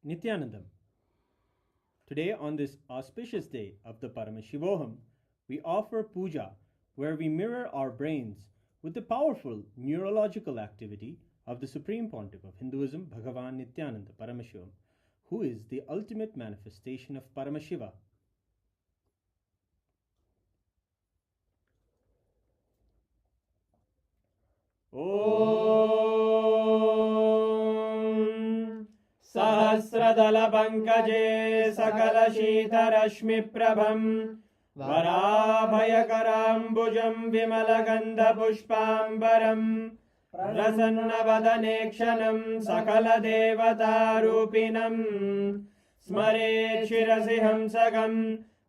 Nithyanandam. Today, on this auspicious day of the Paramashivoham, we offer puja, where we mirror our brains with the powerful neurological activity of the Supreme Pontiff of Hinduism, Bhagavan Nithyananda Paramashivam, who is the ultimate manifestation of Paramashiva. Om Sahasradala Pankaje Sakala Shita Rashmi Prabham Varabhayakaram Vimalagandha Pushpambaram Prasanna Vadanekshanam Sakala Devata Rupinam Smare Shirasi Hamsagam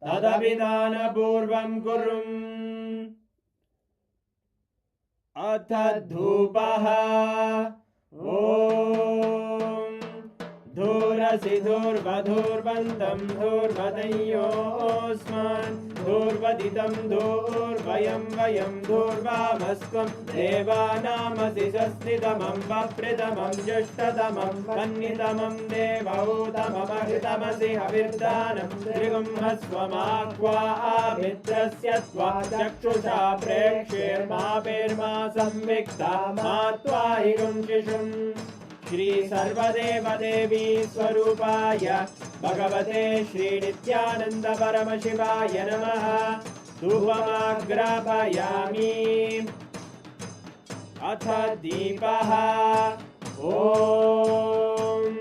Tadabhidana Purvam Kurum Atadhupaha Om Dhurasi Dhurvadhurvantam Dhurvadayosman Dhurvaditam Dhurvayam Vayam Dhurvavasvam Devanamasi Sastidamam Vapridamam Jashtadamam Kannitamam Devautamam Ahitamasi Havirdanam Trigum Hasvamakva Abitrasya Tva Chakshusha Prekshir Mapirma Samvikta Matvahigum Shishum Shri Sarvadeva Devi Swarupaya Bhagavate Shri Nithyananda Paramashivaya Namaha Dhuvamagrapayami Atha Deepaha Om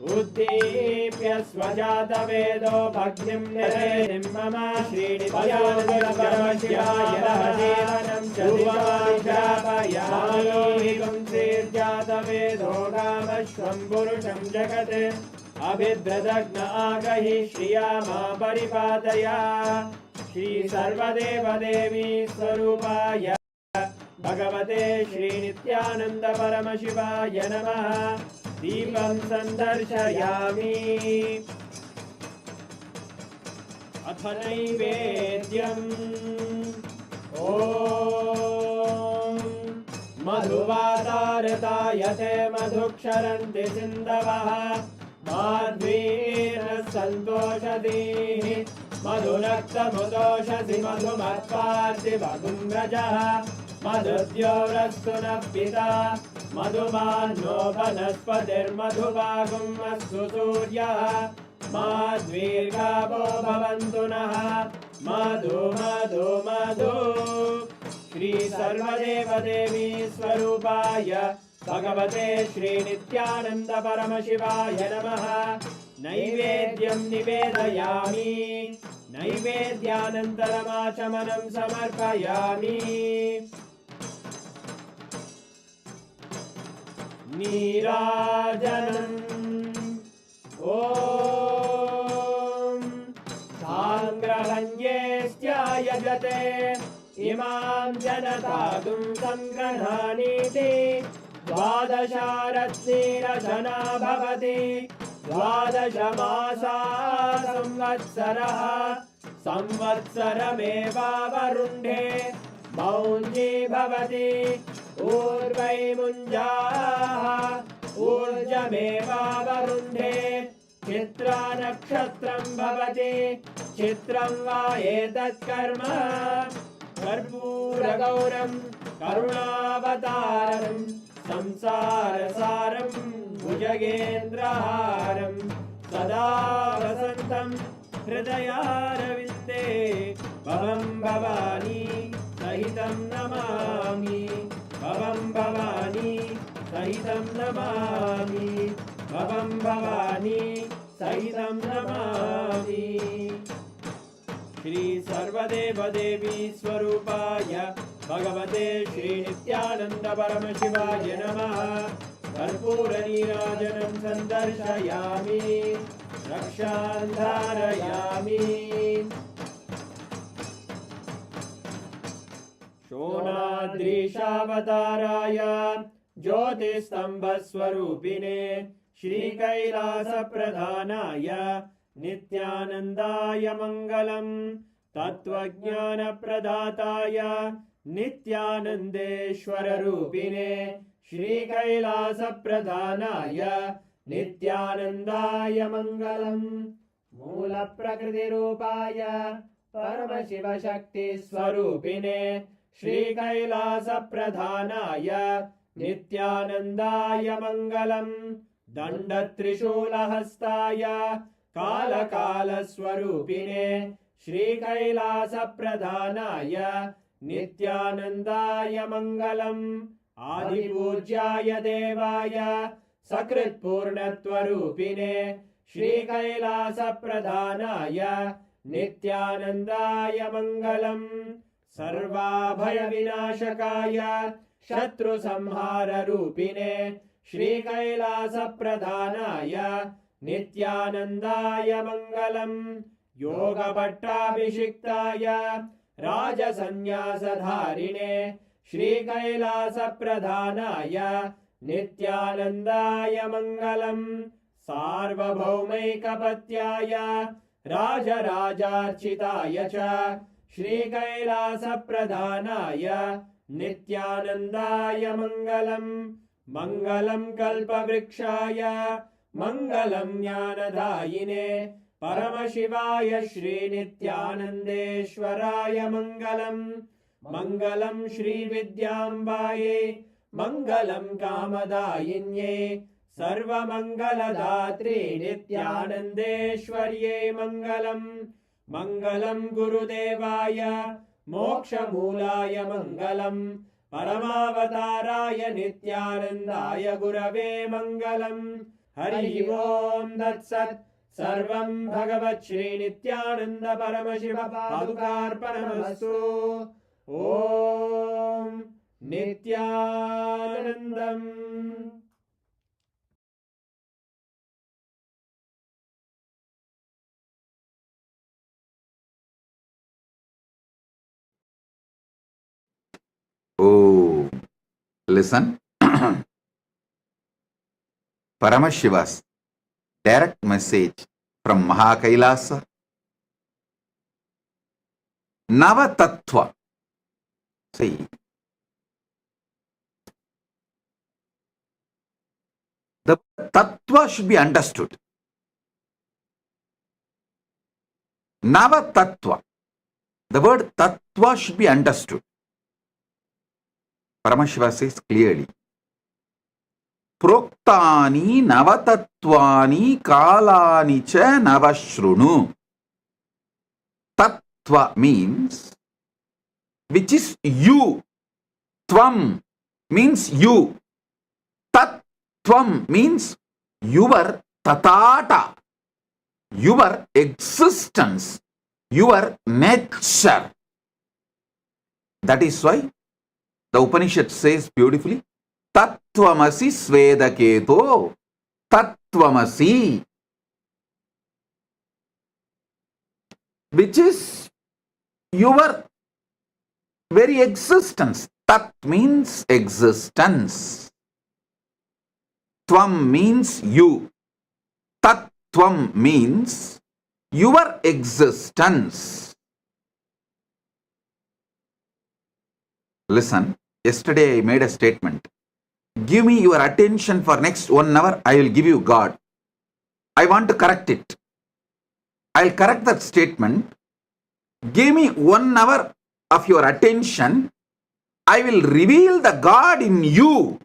Uddipya Svajata Vedo Bhaktim Niredim Mama Shri Nithyananda Paramashivaya Namaha Dhuvamagrapayami Sirjata Vedo Gamashvam Purusham Jagate Abhidradagna Agahi Shriyama Paripadaya Shri Sarvadeva Devi Swarupaya Bhagavate Shri Nithyananda Paramashivaya Namaha Deepam Sandarshayami Atha Naivedyam Om Madhuvadartayate madhuksharanti sindavaha Madhvira santoshadihi Madhunakta mudoshasi madhumatparti vadumrajaha Madhudyorastuna pita Madhumanno vanaspatir madhuvagum astu suryaha Madhvirgavo bhavantunaha Madhu madhu madhu Shri Sarvadeva Devi Swarupaya Bhagavate Shri Nithyananda Paramashivaya Namaha Naivedyam Nivedayami Naivedyanantaramashamanam Samarpayami Nirajanam Om Sangrahanyesthyayajate Imam Janatadum Samgranhaniti Dvadasharatnirajana Bhavati Dvadashamasa Samvatsaraha Samvatsarameva Varundhe Maunji Bhavati Urvai Munjaha Urjameva Varundhe Chitra Nakshatram Bhavati Chitram Va Etat Karma Karpura Gauram Karunavataram Samsarasaram Bhujagendraharam Sada Vasantam Hridayaravidde Bhavam Bhavani Sahitam Namami Bhavam Bhavani Sahitam Namami Bhavam Bhavani Sahitam Namami Shri Sarvadeva Devi Swarupaya Bhagavate Shri Nithyananda Paramashivaya Namaha Karpura Nirajanam Sandarshayami Rakshandharayami Shonadrishavatārāya Jyotisthambaswarupine Shri Kailasa Pradhanaya Nithyanandaya Mangalam Tattvajnana Pradhataya Nithyanandeshwara Rupine Shri Kailasa Pradhanaya Nithyanandaya Mangalam. Mula Prakriti Rupaya Paramashiva Shakti Swarupine Shri Kailasa Pradhanaya Nithyanandaya Mangalam. Danda Trishula Hastaya Kala Kala Swarupine Shri Kailasa Pradhanaya Nithyanandaya Mangalam. Adi Pujyaya Devaya Sakrit Purnatvarupine Shri Kailasa Pradhanaya Nithyanandaya Mangalam. Sarvabhaya Vinashakaya Shatru Samhara Rupine Shri Kailasa Pradhanaya Nithyanandaya Mangalam. Yoga Bhattabhishiktaya Raja Sannyasa Dharine Shri Kailasa Pradhanaya Nithyanandaya Mangalam. Sarvabhaumaikapatyaya Raja Rajarchitaya cha Shri Kailasa Pradhanaya Nithyanandaya Mangalam. Mangalam Kalpavrikshaya Mangalam Jnanadayine Paramashivaya Shri Nithyanandeshwaraya Mangalam. Mangalam Shri Vidyambaye Mangalam Kamadayinye Sarva Mangaladhatri Nithyanandeshwarye Mangalam. Mangalam Gurudevaya Moksha Mulaya Mangalam. Paramavatāraya Nithyanandaya Gurave Mangalam. Hari Om Tat Sat. Sarvam Bhagavat Shri Nithyananda Paramashiva Padukarpanamastu. Om Nithyanandam. Oh, listen. Paramashiva's direct message from Kailasa. Nava Tattva. See, the Tattva should be understood. Nava Tattva. The word Tattva should be understood. Paramashiva says clearly. Proktani Navatatvani Kalani cha Navashrunu. Tattva means which is you. Tvam means you. Tattvam means your tatata, your existence, your nature. That is why the Upanishad says beautifully, Tattvamasi Svedaketo, Tattvamasi, which is your very existence. Tat means existence. Tvam means you. Tattvam means your existence. Listen, yesterday I made a statement. Give me your attention for next 1 hour, I will give you God. I want to correct it. I'll correct that statement. Give me 1 hour of your attention, I will reveal the God in you.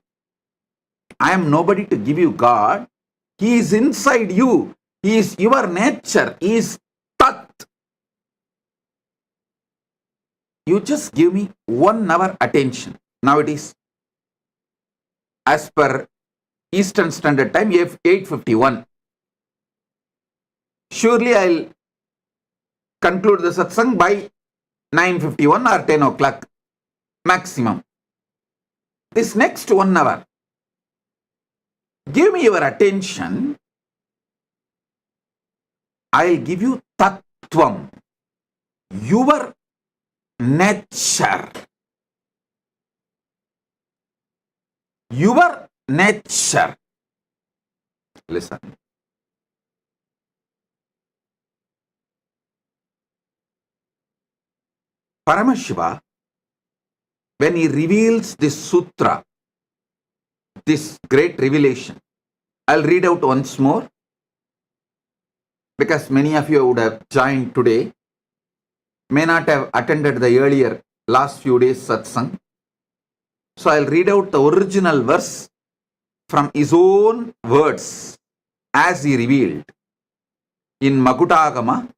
I am nobody to give you God. He is inside you. He is your nature. He is Tat. You just give me 1 hour attention. Now it is, as per Eastern Standard Time, 8:51. Surely I'll conclude the satsang by 9:51 or 10 o'clock maximum. This next 1 hour, give me your attention. I'll give you Tattvam, your nature. Your nature. Listen. Paramashiva, when he reveals this sutra, this great revelation, I'll read out once more because many of you would have joined today, may not have attended the earlier last few days satsang. So I'll read out the original verse from his own words as he revealed in Makutagama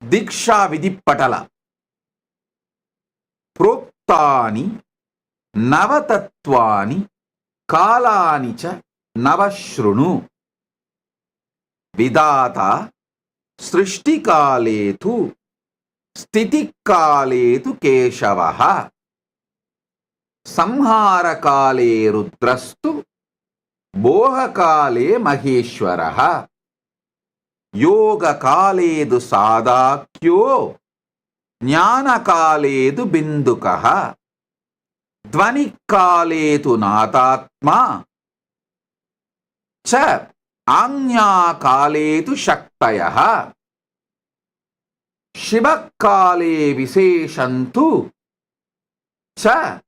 Diksha Vidipatala Proktani Navatattvani Kalani cha Navashrunu Vidata Srishti Kaletu Stiti Kaletu Keshavaha Samhara Kale Rudrastu Boha Kale Maheshwaraha Yoga Kaledu Sadakyo Jnana Kaledu Bindukaha Dvani Kaletu Natatma Cha Anya Kaletu Shaktayaha Shiva Kale Viseshantu Cha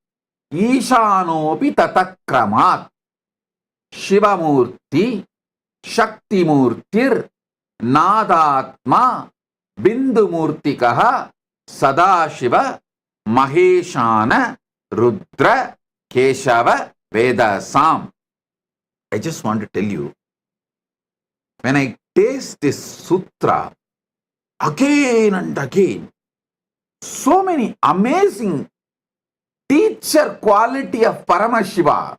Ishanopi Tatakramat Shivamurti Shaktimurtir Nadatma Bindumurtikaha Sadashiva Maheshana Rudra Keshava Vedasam. I just want to tell you, when I taste this sutra again and again, so many amazing teacher quality of Paramashiva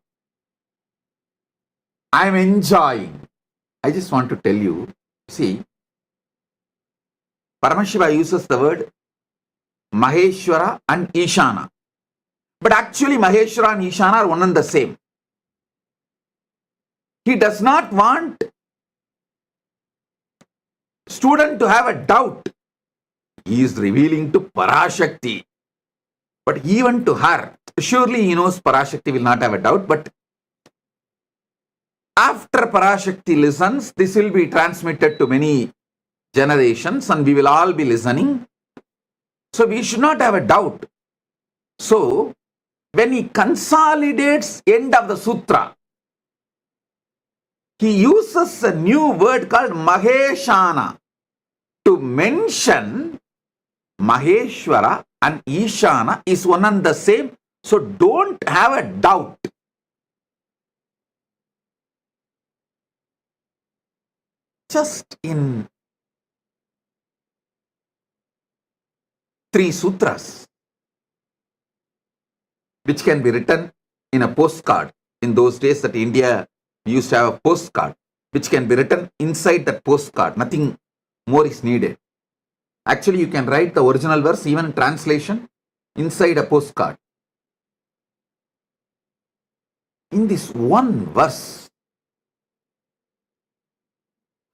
I am enjoying. I just want to tell you, see, Paramashiva uses the word Maheshwara and Ishana. But actually Maheshwara and Ishana are one and the same. He does not want student to have a doubt. He is revealing to Parashakti. But even to her, surely he knows Parashakti will not have a doubt, but after Parashakti listens, this will be transmitted to many generations and we will all be listening. So we should not have a doubt. So when he consolidates end of the sutra, he uses a new word called Maheshana to mention Maheshwara and Ishana is one and the same. So don't have a doubt. Just in 3 sutras, which can be written in a postcard. In those days that India used to have a postcard, which can be written inside that postcard. Nothing more is needed. Actually, you can write the original verse, even in translation, inside a postcard. In this one verse,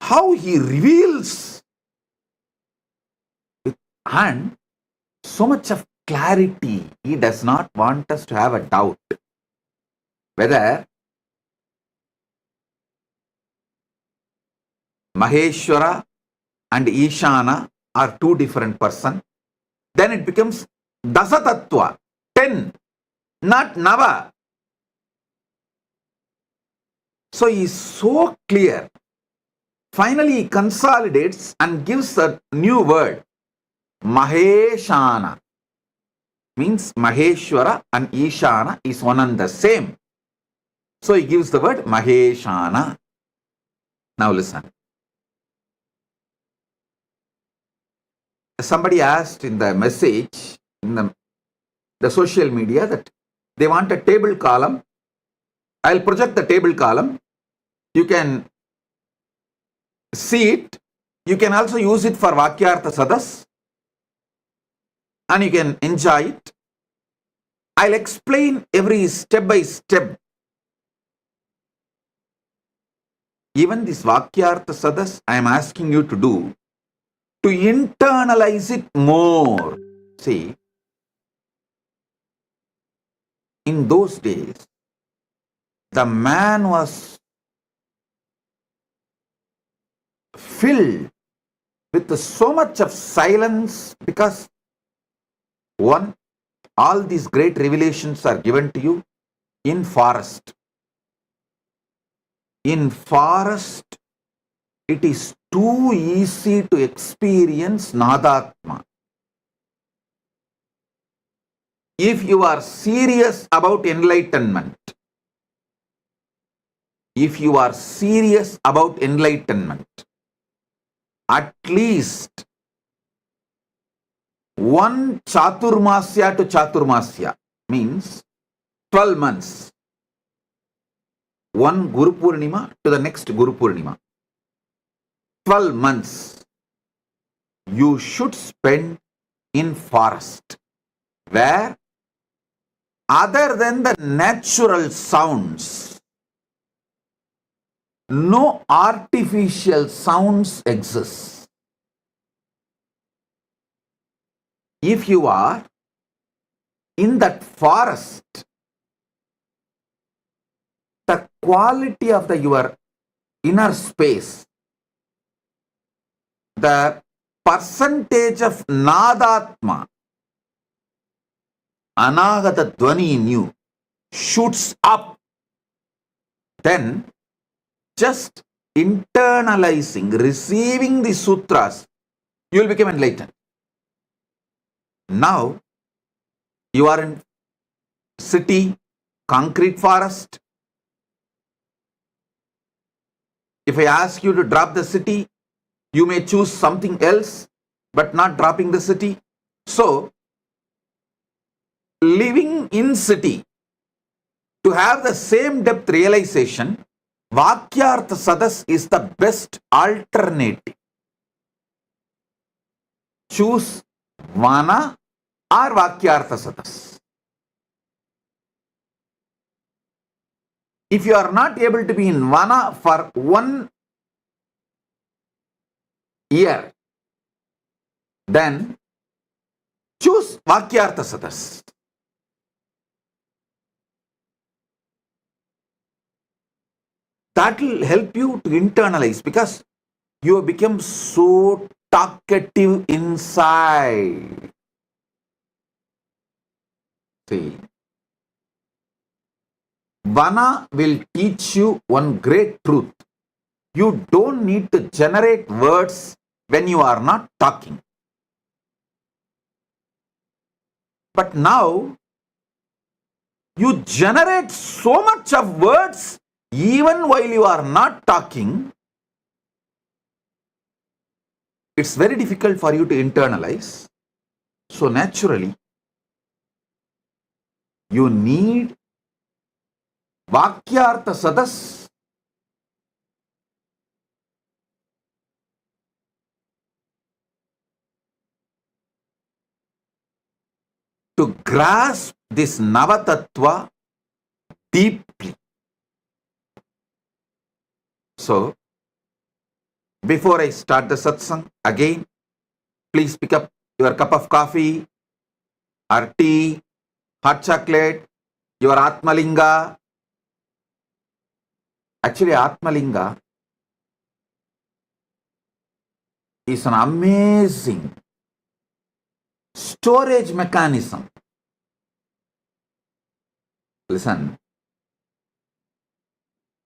how he reveals and so much of clarity, he does not want us to have a doubt whether Maheshwara and Ishana are 2 different persons. Then it becomes Dasa Tattva, 10, not Nava. So he is so clear. Finally, he consolidates and gives a new word, Maheshana. Means Maheshwara and Ishana is one and the same. So he gives the word Maheshana. Now listen. Somebody asked in the message, in the social media, that they want a table column. I'll project the table column. You can see it. You can also use it for Vakyartha Sadas and you can enjoy it. I'll explain every step by step. Even this Vakyartha Sadas I am asking you to do, to internalize it more. See, in those days, the man was filled with so much of silence because one, all these great revelations are given to you in forest. In forest, it is too easy to experience Nadatma. If you are serious about enlightenment, at least one Chaturmasya to Chaturmasya means 12 months. One Guru Purnima to the next Guru Purnima. 12 months you should spend in forest, where other than the natural sounds, no artificial sounds exist. If you are in that forest, the quality of your inner space, the percentage of Nadatma, Anagata Dwani in you, shoots up. Then just internalizing, receiving the sutras, you will become enlightened. Now you are in city, concrete forest. If I ask you to drop the city, you may choose something else, but not dropping the city. So, living in city, to have the same depth realization, Vakyartha Sadas is the best alternative. Choose Vana or Vakyartha Sadas. If you are not able to be in Vana for 1 year, then choose Vakyartha Sadas. That will help you to internalize, because you have become so talkative inside. See, Vana will teach you one great truth. You don't need to generate words when you are not talking. But now, you generate so much of words even while you are not talking. It's very difficult for you to internalize. So naturally, you need Vakyartha Sadas. To grasp this Navatattva deeply. So, before I start the satsang, again, please pick up your cup of coffee or tea, hot chocolate, your Atmalinga. Actually, Atmalinga is an amazing storage mechanism. Listen,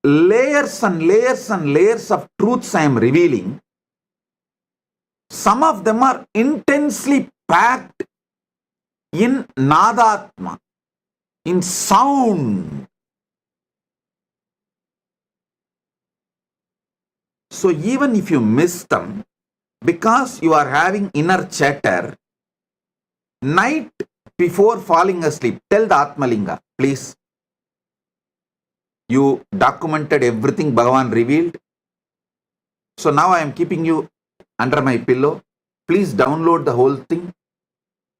layers and layers and layers of truths I am revealing. Some of them are intensely packed in Nadatma, in sound. So even if you miss them, because you are having inner chatter, night before falling asleep, tell the Atmalinga, please. You documented everything Bhagavan revealed. So now I am keeping you under my pillow. Please download the whole thing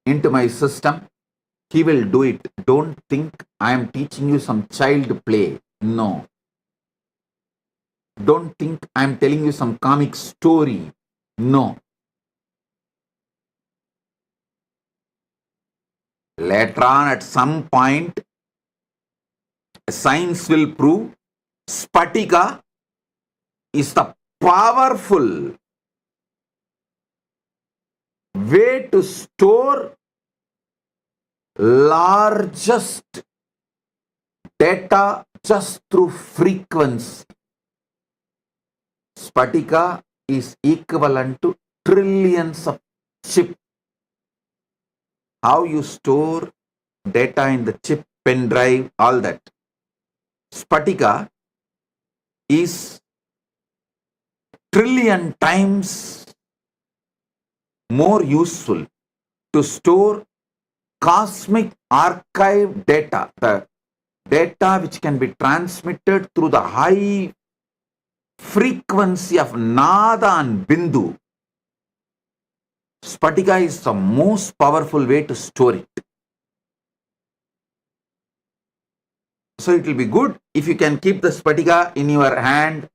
into my system. He will do it. Don't think I am teaching you some child play. No. Don't think I am telling you some comic story. No. Later on, at some point, science will prove Spatika is the powerful way to store largest data just through frequency. Spatika is equivalent to trillions of chip. How you store data in the chip, pen drive, all that. Spatika is trillion times more useful to store cosmic archive data, the data which can be transmitted through the high frequency of Nada and Bindu. Spatika is the most powerful way to store it. So it will be good if you can keep the Spatika in your hand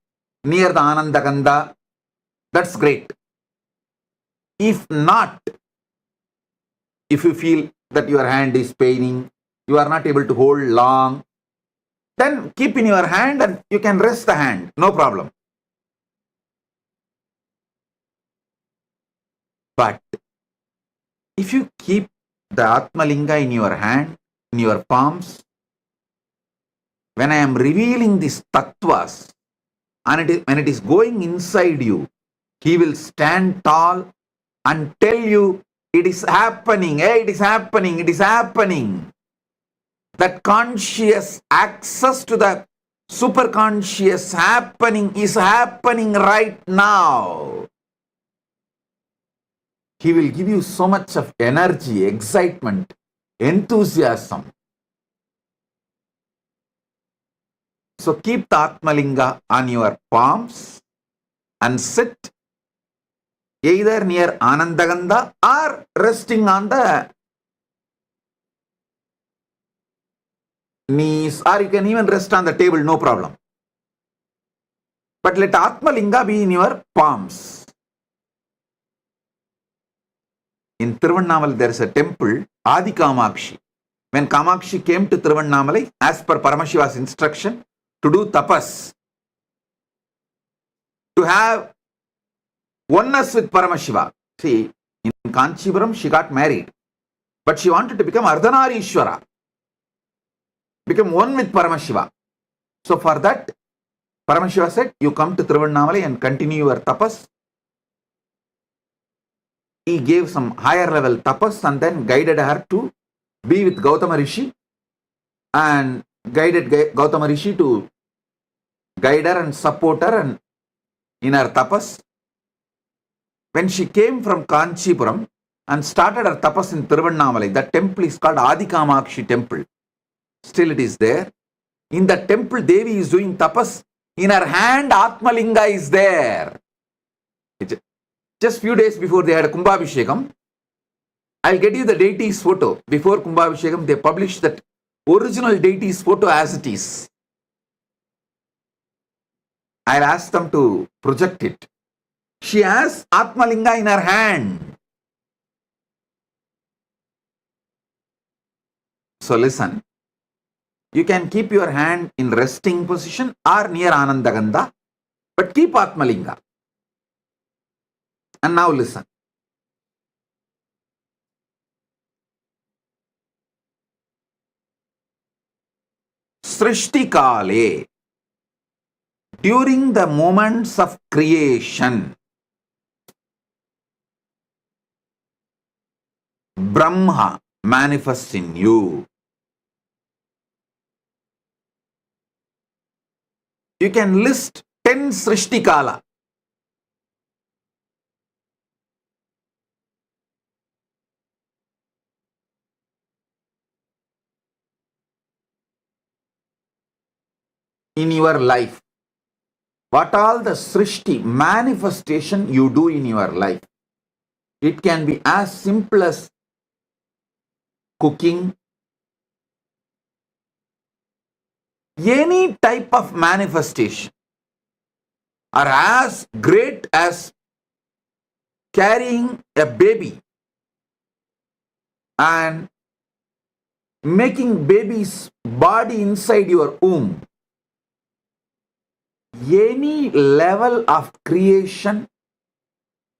near the Anandagandha. That's great. If not, if you feel that your hand is paining, you are not able to hold long, then keep in your hand and you can rest the hand, no problem. But if you keep the Atmalinga in your hand, in your palms, when I am revealing these Tattvas, and when it is going inside you, he will stand tall and tell you, it is happening, hey, it is happening, it is happening. That conscious access to the superconscious happening is happening right now. He will give you so much of energy, excitement, enthusiasm. So keep the Atmalinga on your palms and sit either near Anandagandha or resting on the knees, or you can even rest on the table, no problem. But let Atmalinga be in your palms. In Tiruvannamalai there is a temple, Adi Kamakshi. When Kamakshi came to Tiruvannamalai, as per Paramashiva's instruction, to do tapas, to have oneness with Paramashiva. See, in Kanchipuram she got married, but she wanted to become Ardhanarishwara, become one with Paramashiva. So for that, Paramashiva said, you come to Tiruvannamalai and continue your tapas. He gave some higher level tapas and then guided her to be with Gautama Rishi, and guided Gautama Rishi to guide her and support her and in her tapas. When she came from Kanchipuram and started her tapas in Tiruvannamalai, that temple is called Adi Kamakshi temple. Still it is there. In the temple, Devi is doing tapas. In her hand, Atmalinga is there. Just few days before they had a Kumbhabhishekam, I'll get you the deity's photo. Before Kumbhabhishekam, they published that original deity's photo as it is. I'll ask them to project it. She has Atmalinga in her hand. So listen, you can keep your hand in resting position or near Anandagandha, but keep Atmalinga. And now listen. Srishti Kale, during the moments of creation, Brahma manifests in you. You can list 10 Srishti Kala. In your life. What all the Srishti manifestation you do in your life. It can be as simple as cooking, any type of manifestation, or as great as carrying a baby and making baby's body inside your womb. Any level of creation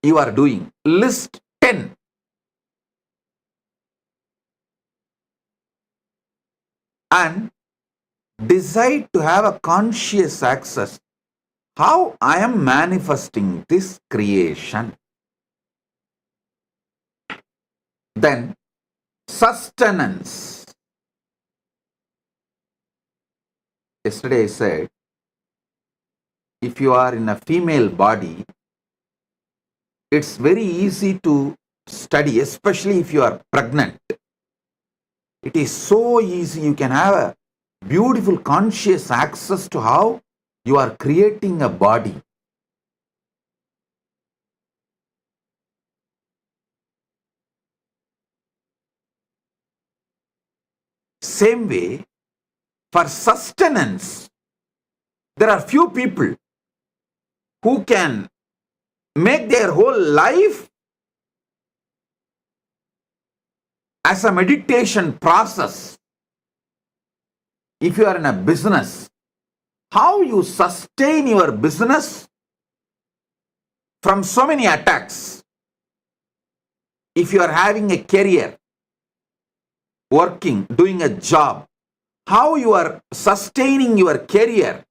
you are doing, list 10. And decide to have a conscious access how I am manifesting this creation. Then sustenance. Yesterday I said, if you are in a female body, it's very easy to study, especially if you are pregnant. It is so easy. You can have a beautiful conscious access to how you are creating a body. Same way, for sustenance, there are few people who can make their whole life as a meditation process. If you are in a business, how you sustain your business from so many attacks. If you are having a career, working, doing a job, how you are sustaining your career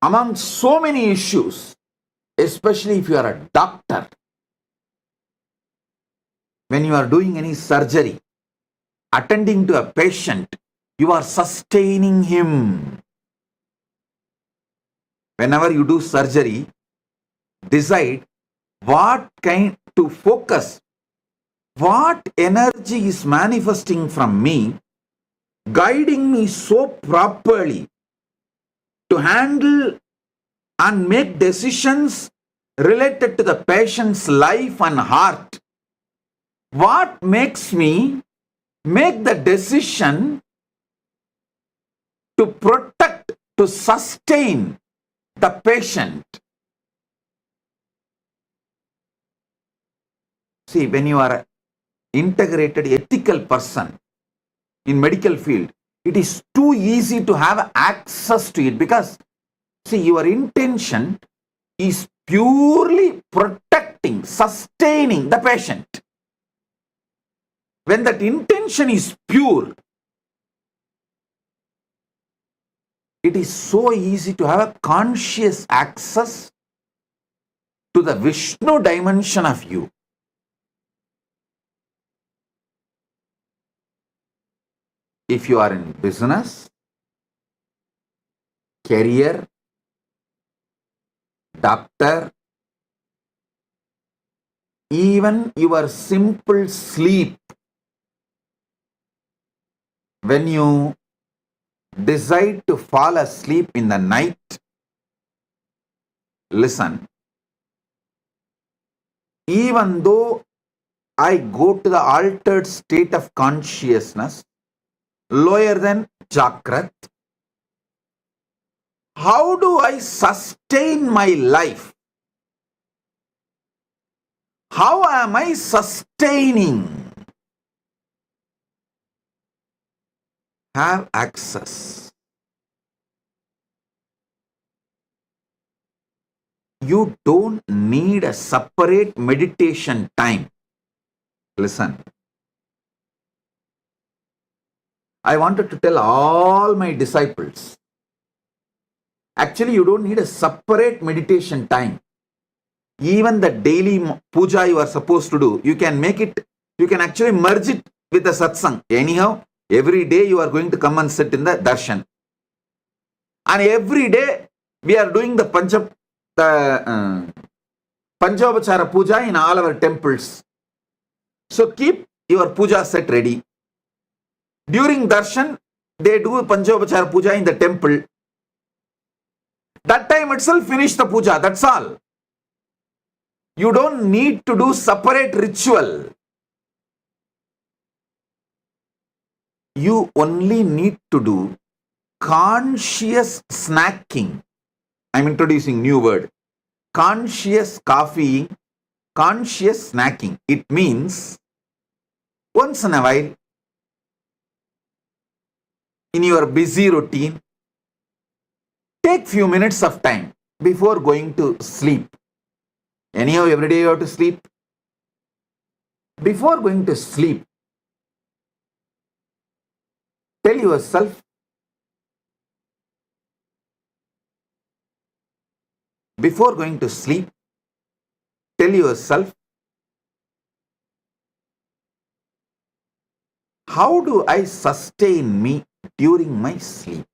among so many issues, especially if you are a doctor. When you are doing any surgery, attending to a patient, you are sustaining him. Whenever you do surgery, decide what kind to focus, what energy is manifesting from me, guiding me so properly to handle and make decisions related to the patient's life and heart. What makes me make the decision to protect, to sustain the patient? See, when you are an integrated ethical person in medical field, it is too easy to have access to it, because see, your intention is purely protecting, sustaining the patient. When that intention is pure, it is so easy to have a conscious access to the Vishnu dimension of you. If you are in business, career, doctor, even your simple sleep, when you decide to fall asleep in the night, listen, even though I go to the altered state of consciousness, lower than Chakrat, how do I sustain my life? How am I sustaining? Have access. You don't need a separate meditation time. Listen. I wanted to tell all my disciples, actually you don't need a separate meditation time. Even the daily puja you are supposed to do, you can make it, you can actually merge it with the satsang. Anyhow, every day you are going to come and sit in the darshan. And every day we are doing the Panchavachara puja in all our temples. So keep your puja set ready. During darshan, they do Panchavachara puja in the temple. That time itself finish the puja, that's all. You don't need to do separate ritual. You only need to do conscious snacking. I'm introducing new word. Conscious coffee, conscious snacking. It means once in a while, in your busy routine, take few minutes of time before going to sleep. Anyhow, every day you have to sleep. Before going to sleep, tell yourself, before going to sleep, tell yourself, how do I sustain me during my sleep?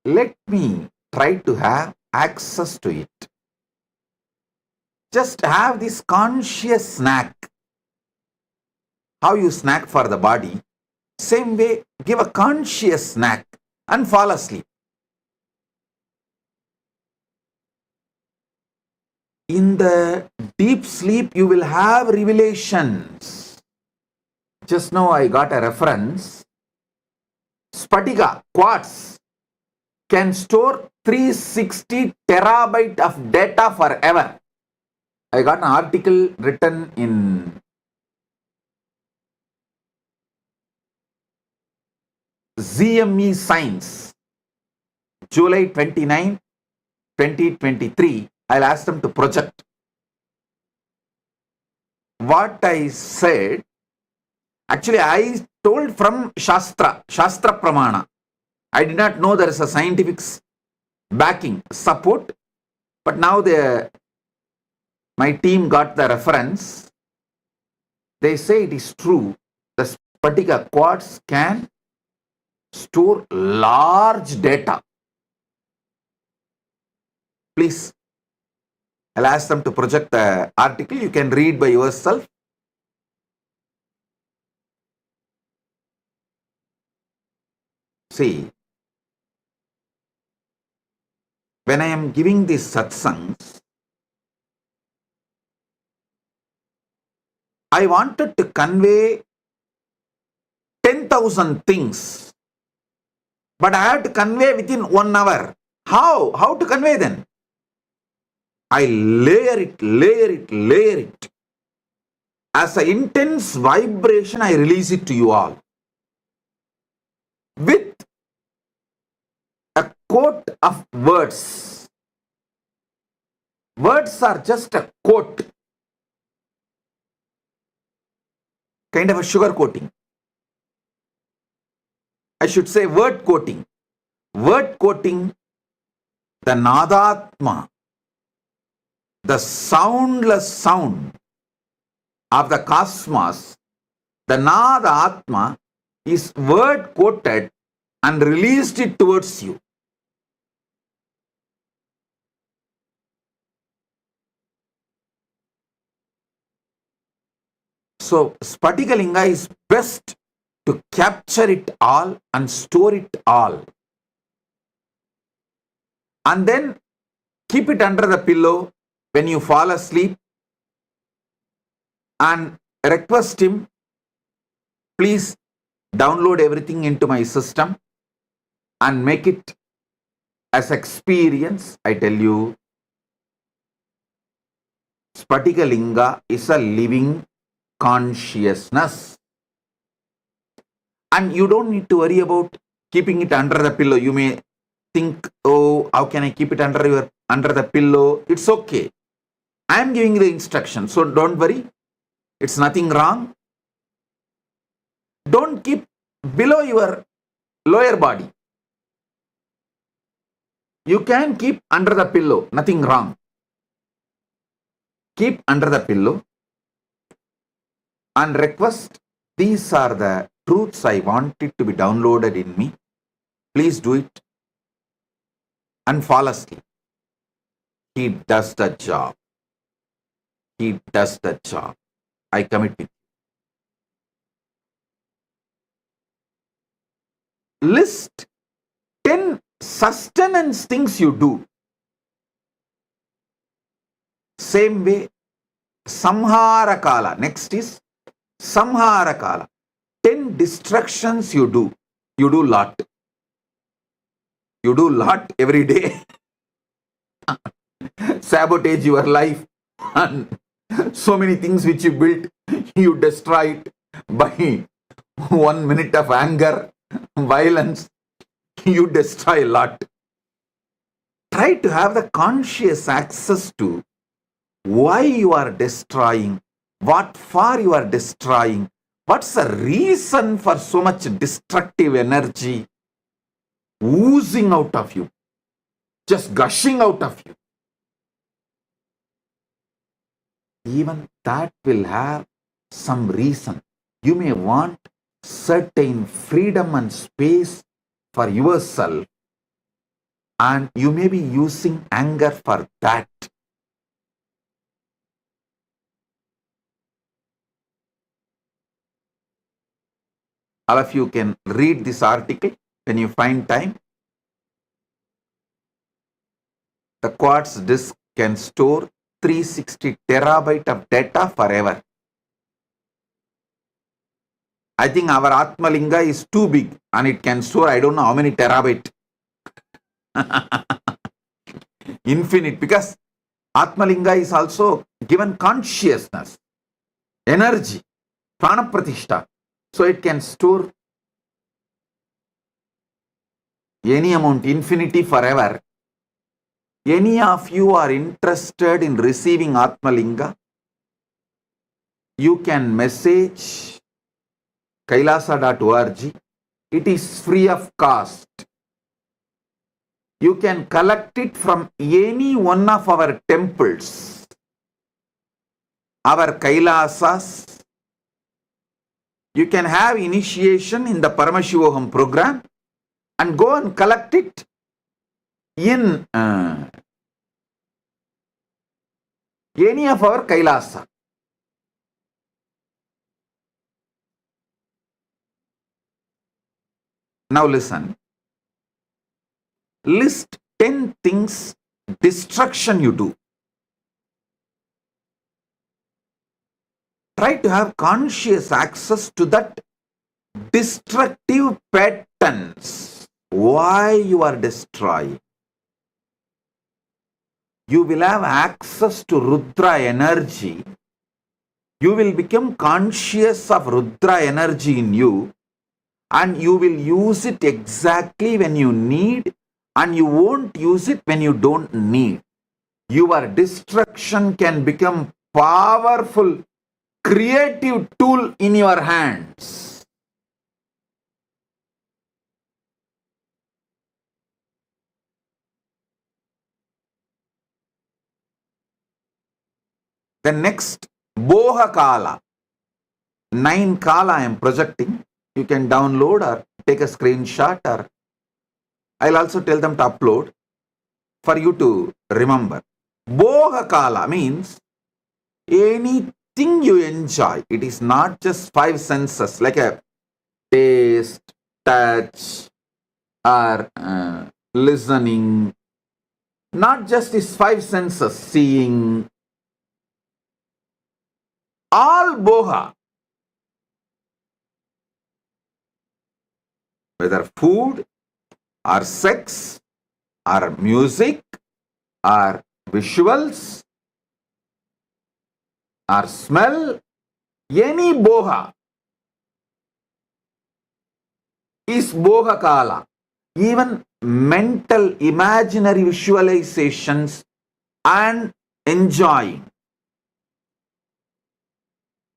Let me try to have access to it. Just have this conscious snack. How you snack for the body, same way, give a conscious snack and fall asleep. In the deep sleep, you will have revelations. Just now I got a reference. Spatika, quartz, can store 360 terabyte of data forever. I got an article written in ZME Science, July 29, 2023. I'll ask them to project. What I said, actually I told from Shastra Pramana. I did not know there is a scientific backing, support, but now my team got the reference. They say it is true. The Spatika quartz can store large data. Please, I'll ask them to project the article. You can read by yourself. See, when I am giving these satsangs, I wanted to convey 10,000 things, but I have to convey within 1 hour. How to convey then? I layer it. As an intense vibration, I release it to you all. With a quote of words. Words are just a quote. Kind of a sugar coating. I should say word coating. Word coating, the Nadatma, the soundless sound of the cosmos, the Nadatma is word quoted and released it towards you. So Spatikalinga is best to capture it all and store it all. And then keep it under the pillow when you fall asleep and request him, please download everything into my system and make it as experience. I tell you, Spatikalinga is a living consciousness. And you don't need to worry about keeping it under the pillow. You may think, oh, how can I keep it under the pillow? It's okay. I am giving the instruction, so don't worry. It's nothing wrong. Don't keep below your lower body. You can keep under the pillow, nothing wrong. Keep under the pillow and request, these are the truths I want it to be downloaded in me. Please do it and fall asleep. He does the job. He does the job. I commit with you. List 10 sustenance things you do. Same way, Samhara Kala. Next is Samhara Kala. 10 distractions you do. You do lot. You do lot every day. Sabotage your life and so many things which you built, you destroy it by 1 minute of anger, violence. You destroy a lot. Try to have the conscious access to why you are destroying, what for you are destroying, what's the reason for so much destructive energy oozing out of you. just gushing out of you. Even that will have some reason. You may want certain freedom and space for yourself, and you may be using anger for that. All of you can read this article when you find time. The quartz disk can store 360 terabyte of data forever. I think our Atmalinga is too big and it can store I don't know how many terabyte. Infinite, because Atmalinga is also given consciousness, energy, prana pratishta. So it can store any amount, infinity, forever. Any of you are interested in receiving Atmalinga, you can message kailasa.org. It is free of cost. You can collect it from any one of our temples, our Kailasas. You can have initiation in the Paramashivoham program and go and collect it in any of our Kailasa. Now listen. List 10 things destruction you do. Try to have conscious access to that destructive patterns. Why you are destroying? You will have access to Rudra energy. You will become conscious of Rudra energy in you, and you will use it exactly when you need, and you won't use it when you don't need. Your destruction can become powerful, creative tool in your hands. The next, Boha Kala. 9 Kala I am projecting. You can download or take a screenshot, or I'll also tell them to upload for you to remember. Boha Kala means anything you enjoy. It is not just 5 senses like a taste, touch, or listening. Not just these 5 senses, seeing. All Boha. Whether food, or sex, or music, or visuals, or smell, any Boha is Boha Kala. Even mental, imaginary visualizations and enjoying,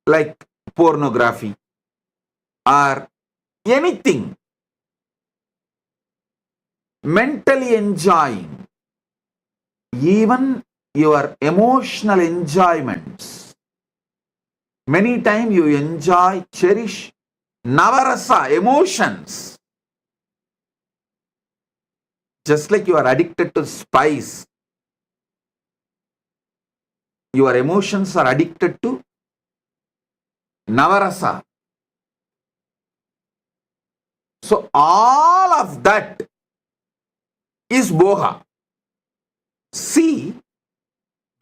like pornography or anything. Mentally enjoying, even your emotional enjoyments. Many times you enjoy, cherish Navarasa, emotions. Just like you are addicted to spice, your emotions are addicted to Navarasa. So all of that is Boha. See,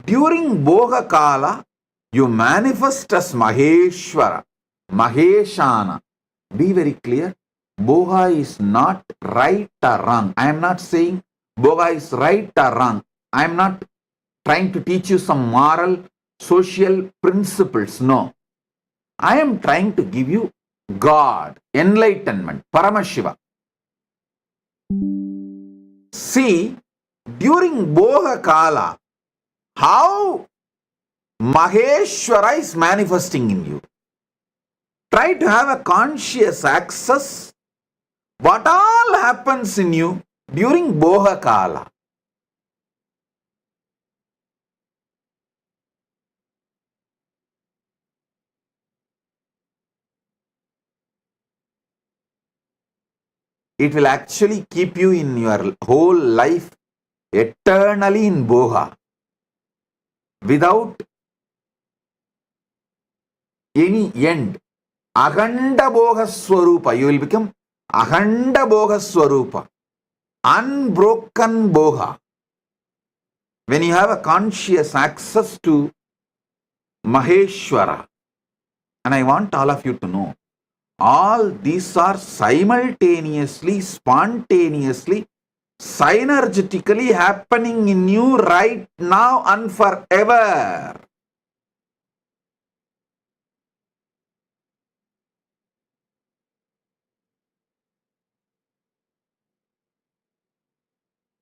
during Boha Kala, you manifest as Maheshwara, Maheshana. Be very clear. Boha is not right or wrong. I am not saying Boha is right or wrong. I am not trying to teach you some moral, social principles. No. I am trying to give you God, enlightenment, Paramashiva. See, during Boha Kala, how Maheshwara is manifesting in you. Try to have a conscious access what all happens in you during Boha Kala. it will actually keep you in your whole life eternally in Boga without any end. Akhanda Boga Swarupa. You will become Akhanda Boga Swarupa. Unbroken Boga. When you have a conscious access to Maheshwara, and I want all of you to know, all these are simultaneously, spontaneously, synergetically happening in you right now and forever.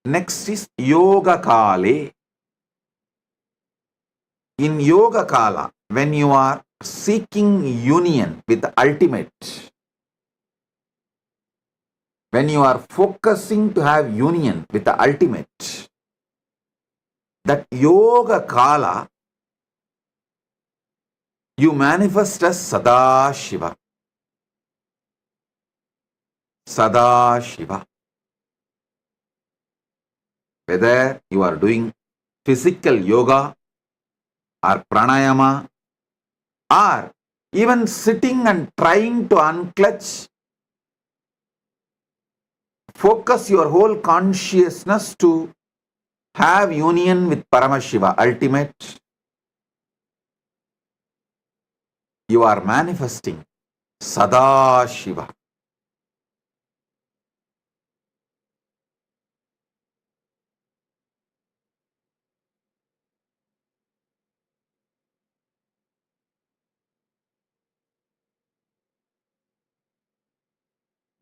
Next is Yoga Kale. In Yoga Kala, when you are seeking union with the ultimate, when you are focusing to have union with the ultimate, that Yoga Kala, you manifest as Sadashiva. Sadashiva. Whether you are doing physical yoga or pranayama or even sitting and trying to unclutch, focus your whole consciousness to have union with Paramashiva, ultimate. You are manifesting Sadashiva.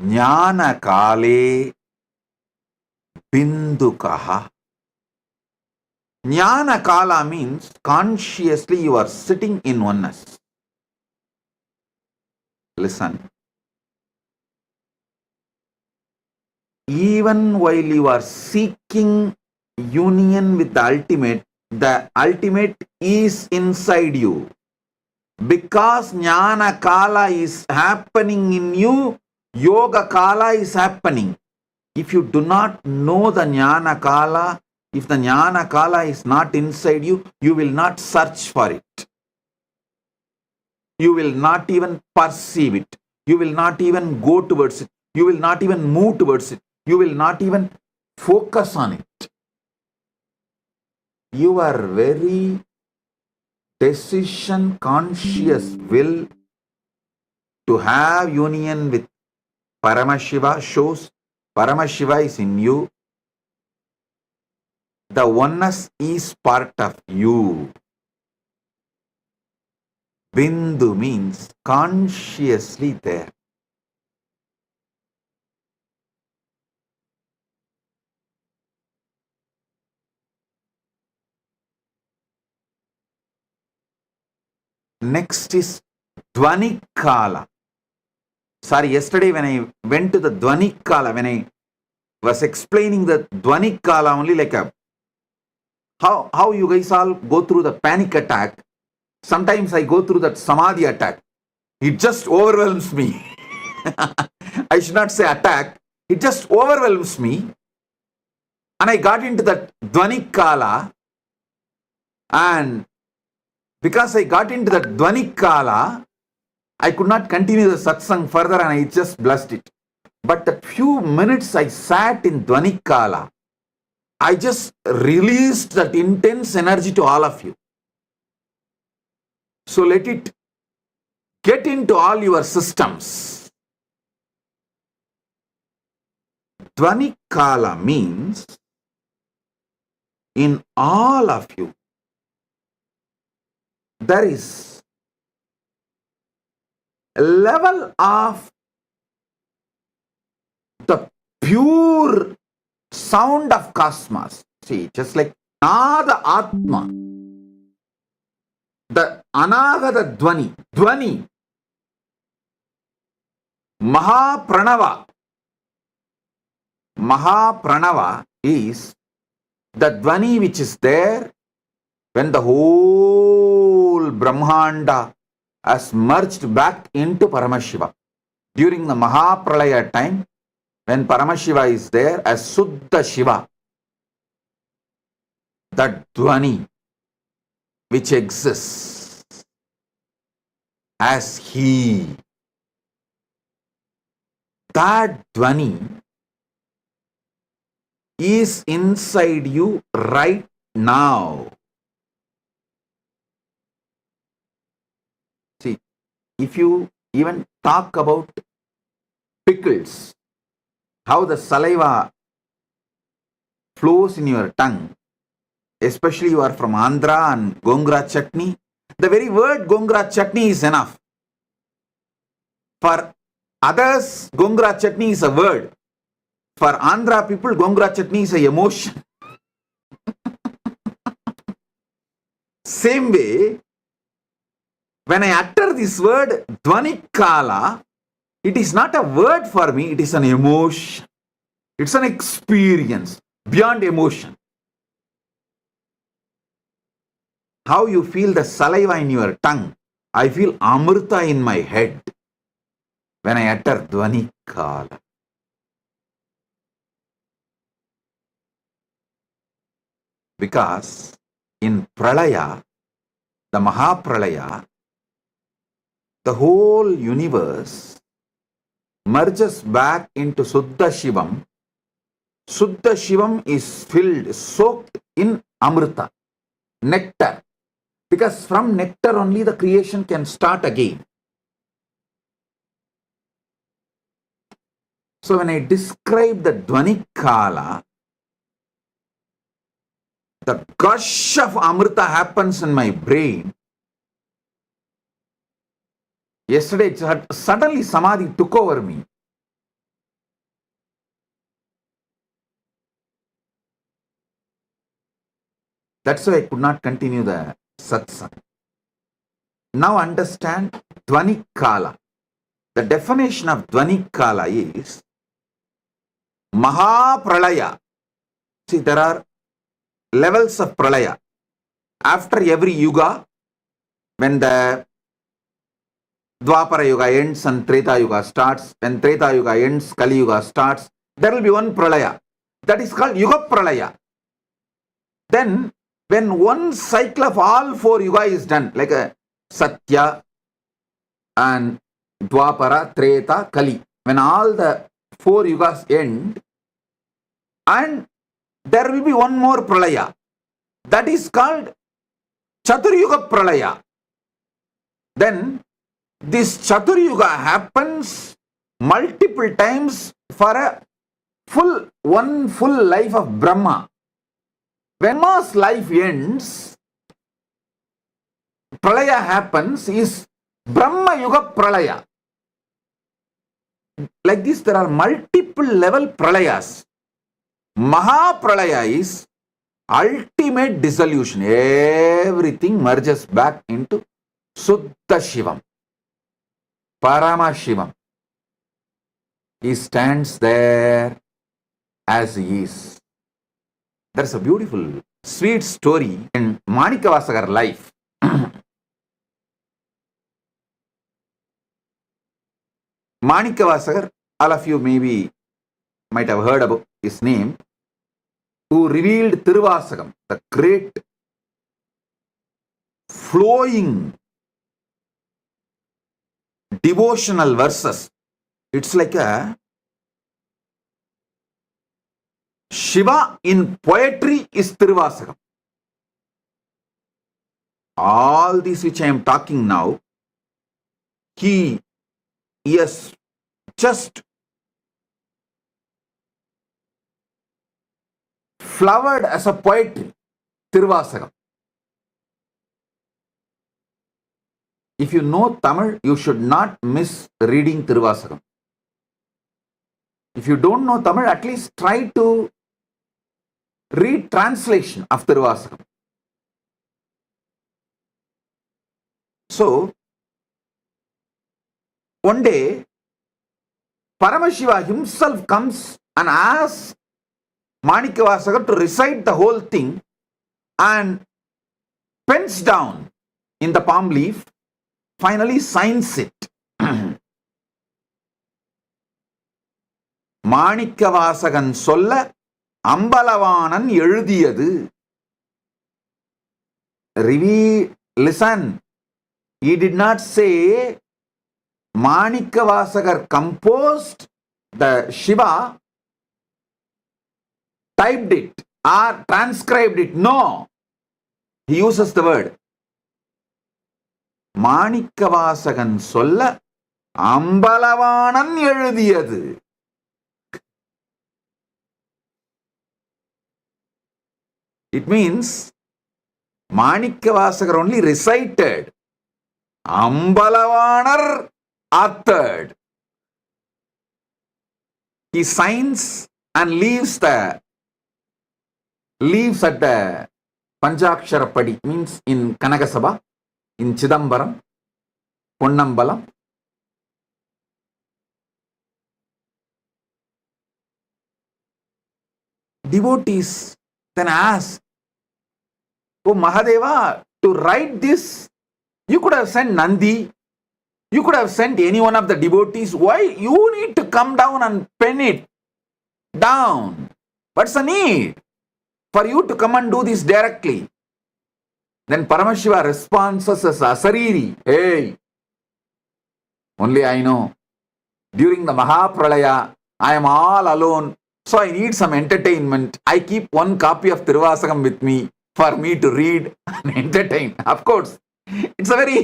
Jnana Kale Bindukaha. Jnana Kala means consciously you are sitting in oneness. Listen. Even while you are seeking union with the ultimate is inside you. Because Jnana Kala is happening in you, Yoga Kala is happening. If you do not know the Jnana Kala, if the Jnana Kala is not inside you, you will not search for it. You will not even perceive it. You will not even go towards it. You will not even move towards it. You will not even focus on it. Your very decision conscious will to have union with Paramashiva shows Paramashiva is in you. The oneness is part of you. Bindu means consciously there. Next is Dvanikala. Sorry, yesterday when I went to the Dvanikala, when I was explaining the Dvanikala only like how you guys all go through the panic attack. Sometimes I go through that Samadhi attack. It just overwhelms me. I should not say attack. It just overwhelms me. And I got into that Dvanikala. And because I got into that Dvanikala, I could not continue the satsang further and I just blessed it. But the few minutes I sat in Dvanikala, I just released that intense energy to all of you. So let it get into all your systems. Dvanikala means in all of you, there is a level of the pure sound of cosmos. See, just like Nada Atma, the Anagata Dvani, Dvani, Mahapranava. Mahapranava is the Dvani which is there when the whole Brahmanda has merged back into Paramashiva. During the Mahapralaya time, when Paramashiva is there as Suddha Shiva, that Dvani which exists as He, that Dvani is inside you right now. See, if you even talk about pickles, how the saliva flows in your tongue, especially you are from Andhra and Gongura chutney, the very word Gongura chutney is enough. For others, Gongura chutney is a word. For Andhra people, Gongura chutney is an emotion. Same way, when I utter this word Dvanikala, it is not a word for me, it is an emotion. It's an experience beyond emotion. How you feel the saliva in your tongue, I feel Amrita in my head when I utter Dvanikala. Because in Pralaya, the Mahapralaya, the whole universe merges back into Suddha Shivam. Suddha Shivam is filled, soaked in Amrita, nectar. Because from nectar only the creation can start again. So when I describe the Dvanikala, the gush of Amrita happens in my brain. Yesterday, suddenly Samadhi took over me. That's why I could not continue the Satsang. Now understand Dvanikala. The definition of Dvanikala is Mahapralaya. See, there are levels of Pralaya. After every yuga, when the Dwapara Yuga ends and Treta Yuga starts, when Treta Yuga ends, Kali Yuga starts, there will be one Pralaya. That is called Yuga Pralaya. Then, when one cycle of all four Yuga is done, like a Satya and Dwapara, Treta, Kali, when all the four Yugas end, and there will be one more Pralaya. That is called Chaturyuga Pralaya. Then, this Chaturyuga happens multiple times for one full life of Brahma. When Brahma's life ends, Pralaya happens, is Brahma Yuga Pralaya. Like this, there are multiple level Pralayas. Mahapralaya is ultimate dissolution. Everything merges back into Suddha Shivam. Parama Shivam. He stands there as he is. There's a beautiful, sweet story in Manikavasagar life. Manikavasagar, all of you maybe might have heard about his name, who revealed Tiruvasagam, the great flowing devotional verses. It's like a Shiva in poetry is Tiruvasagam. All these which I am talking now, he has just flowered as a poetry, Tiruvasagam. If you know Tamil, you should not miss reading Tiruvasagam. If you don't know Tamil, at least try to read translation of Tiruvasagam. So, one day, Paramashiva himself comes and asks Manikavasagar to recite the whole thing and pens down in the palm leaf, finally signs it. Manickavasagan சொல்ல அம்பலவாணன் எழுதியது. Listen, he did not say Manikavasagar composed the Shiva, typed it or transcribed it. No, he uses the word Manickavasagan சொல்ல அம்பலவாணன் எழுதியது. It means Manikavasagar only recited, Ambalavanar authored. He signs and leaves at the Panchakshara Padi, means in Kanagasabha, in Chidambaram, Ponnambalam. Devotees then ask, "Oh Mahadeva, to write this, you could have sent Nandi, you could have sent any one of the devotees. Why you need to come down and pen it down? What's the need for you to come and do this directly?" Then Paramashiva responds as Asariri, "Hey, only I know. During the Mahapralaya, I am all alone, so I need some entertainment. I keep one copy of Tiruvasakam with me for me to read and entertain." Of course, it's a very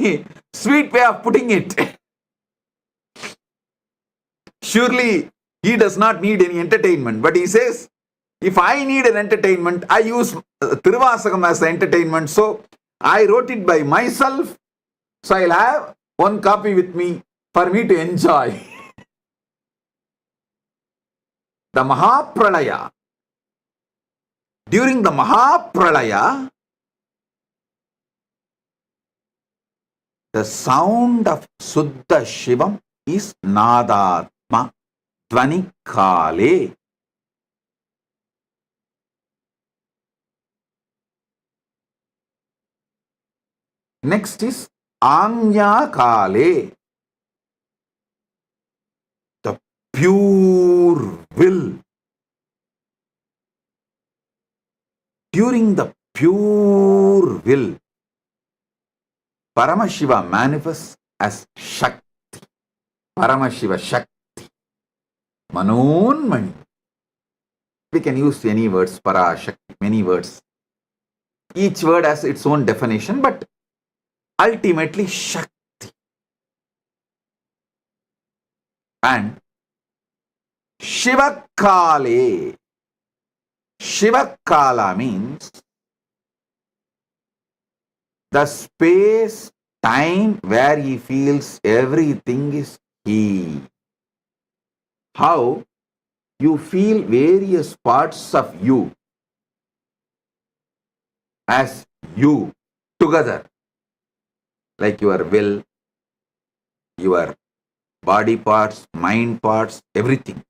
sweet way of putting it. Surely, he does not need any entertainment, but he says, if I need an entertainment, I use Tiruvasakam as the entertainment, so I wrote it by myself, so I'll have one copy with me for me to enjoy. The Mahapralaya. During the Mahapralaya, the sound of Suddha Shivam is Nadatma Dvanikale. Next is Anya Kale, the pure will. During the pure will, Paramashiva manifests as Shakti. Paramashiva Shakti. Manonmani. We can use any words, Para, Shakti, many words. Each word has its own definition, but ultimately Shakti. And Shivakale. Shivakala means the space, time where he feels everything is he. How you feel various parts of you as you together, like your will, your body parts, mind parts, everything.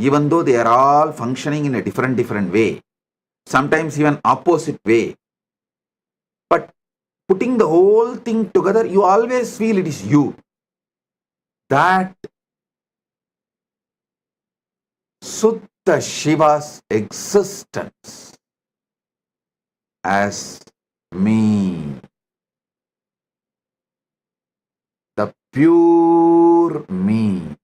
Even though they are all functioning in a different way, sometimes even opposite way, but putting the whole thing together, you always feel it is you. That Suddha Shiva's existence as me, the pure me,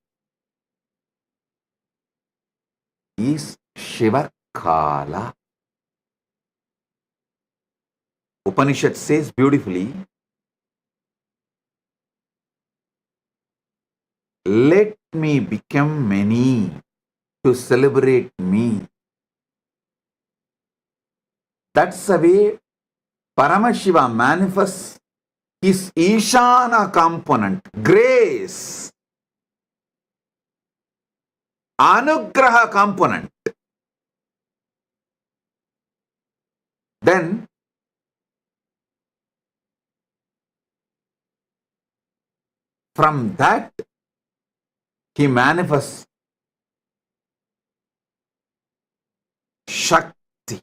is Shivakala. Upanishad says beautifully, let me become many to celebrate me. That's the way Paramashiva manifests his Ishana component, grace, Anugraha component. Then from that he manifests Shakti,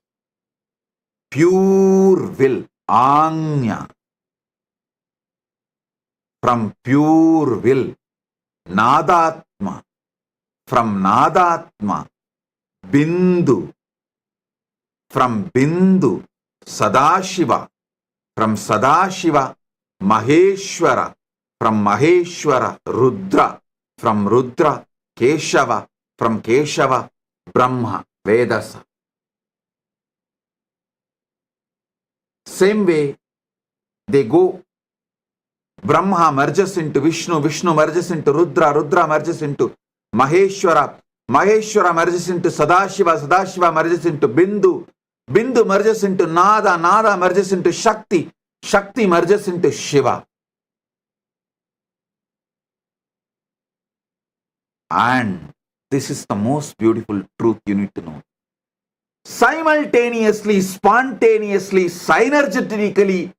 pure will, Anya. From pure will, Nadatma, from Nadatma, Bindu, from Bindu, Sadashiva, from Sadashiva, Maheshwara, from Maheshwara, Rudra, from Rudra, Keshava, from Keshava, Brahma, Vedasa. Same way, they go. Brahma merges into Vishnu, Vishnu merges into Rudra, Rudra merges into Maheshwara, Maheshwara merges into Sadashiva, Sadashiva merges into Bindu, Bindu merges into Nada, Nada merges into Shakti, Shakti merges into Shiva. And this is the most beautiful truth you need to know. Simultaneously, spontaneously, synergetically,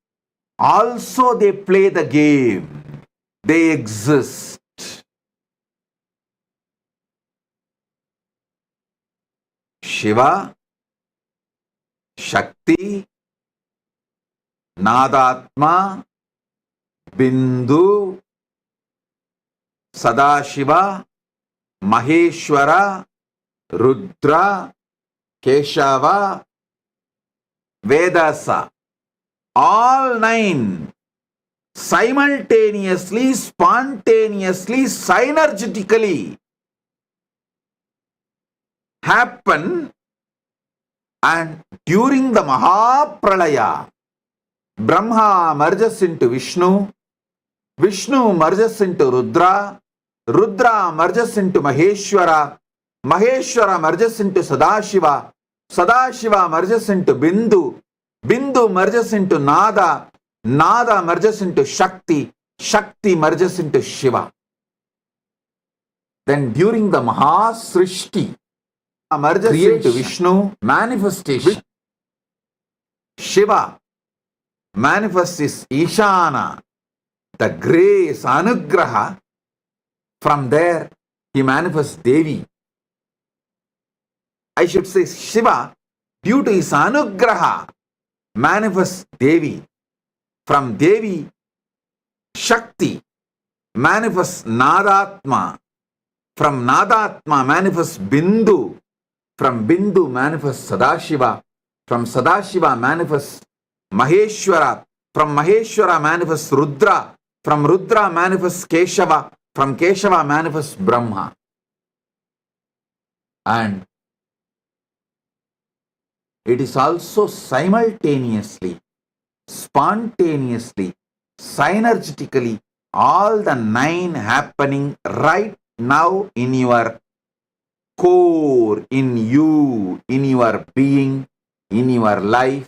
also they play the game. They exist. Shiva, Shakti, Nadatma, Bindu, Sadashiva, Maheshwara, Rudra, Keshava, Vedasa, all 9 simultaneously, spontaneously, synergetically happen, and during the Mahapralaya, Brahma merges into Vishnu, Vishnu merges into Rudra, Rudra merges into Maheshwara, Maheshwara merges into Sadashiva, Sadashiva merges into Bindu, Bindu merges into Nada, Nada merges into Shakti, Shakti merges into Shiva. Then during the Mahasrishti, merges into Vishnu, manifestation. Shiva manifests is Ishana, the grace, Anugraha. From there, he manifests Devi. I should say Shiva, due to his Anugraha, manifests Devi. From Devi, Shakti manifests Nadatma. From Nadatma manifests Bindu. From Bindu manifests Sadashiva. From Sadashiva manifests Maheshwara. From Maheshwara manifests Rudra. From Rudra manifests Keshava. From Keshava manifests Brahma. And it is also simultaneously, spontaneously, synergetically, all the 9 happening right now in your core, in you, in your being, in your life,